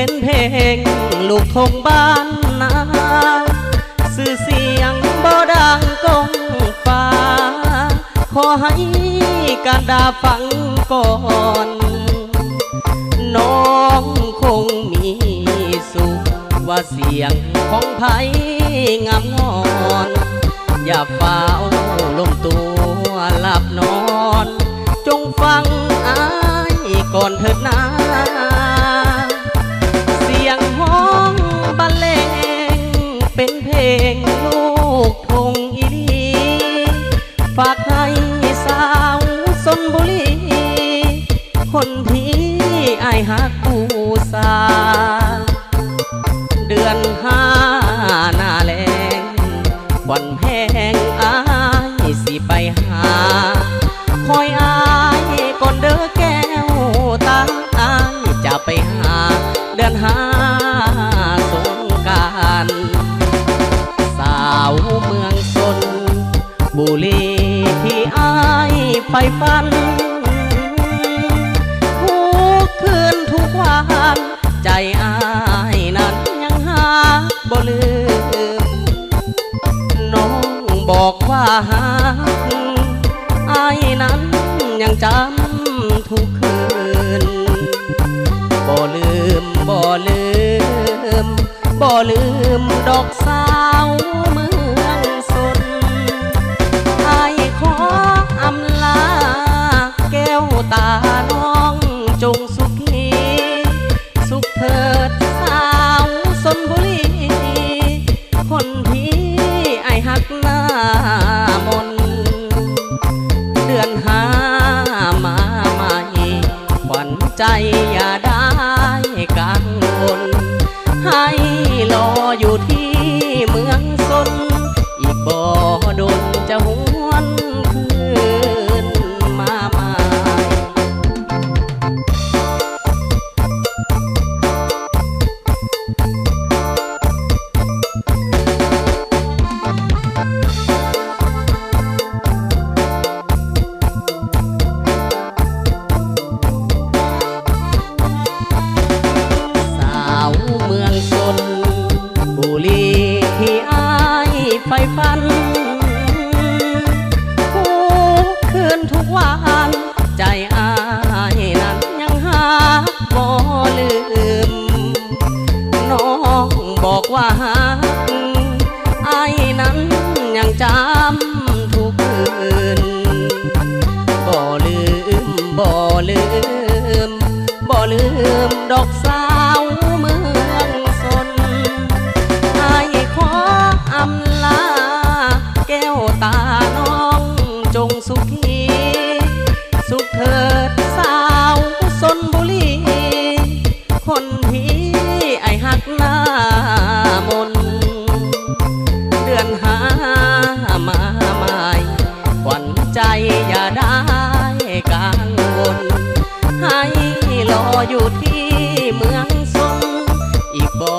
เป็นเพลงลูกทงบ้านนาสื่อเสียงบ่ดังก้องฟ้าขอให้การดาฟังก่อนน้องคงมีสุขว่าเสียงของไผงามงอนอย่าเฝ้าลมตัวหลับนอนจงฟังอ้ายก่อนเถิดนะเสียงห้องบรรเลงเป็นเพลงลูกทงอีลีฝากให้สาวชลบุรีคนที่อายหักผู้สาเดือนห้าหน้าแล้งวันแพงอายสิไปหาคอยอายก่อนเด้อแก้วตาอายจะไปหาเดือนห้าสงกรานต์สาวเมืองชลบุรีที่อายไปฝันทุกคืนทุกวันใจอายนั้นยังหาบ่ลืมน้องบอกว่าหากอายนั้นยังจำทุกคืนบ่ลืมบ่ลืมบ่ลืมดอกสาวเมืองชนอายขออำลาแก้วตาน้องจงสุขีสุขเถิดสาวชลบุรีคนที่ไอหักหน้ามนเดือนห้ามาใหม่ขวัญใจอย่าได้กังวลให้รออยู่ที่เมืองชนอีกบ่ดนจะหวนคืนมาใหม่สาวเมืองชลบุรีที่อายใฝ่ฝันทุกคืนทุกวันใจอายนั้นยังหาบ่ลืมน้องบอกว่าหากอายนั้นยังจำทุกคืนบ่ลืมบ่ลืมบ่ลืมดอกสาวเมืองชนอายขออำลาแก้วตาน้องจงสุขีสุขเถิดสาวชลบุรีคนที่ไอหักหน้ามนเดือนห้ามาใหม่ขวัญใจอย่าได้กังวลให้รออยู่ที่เมืองชนอีกบ่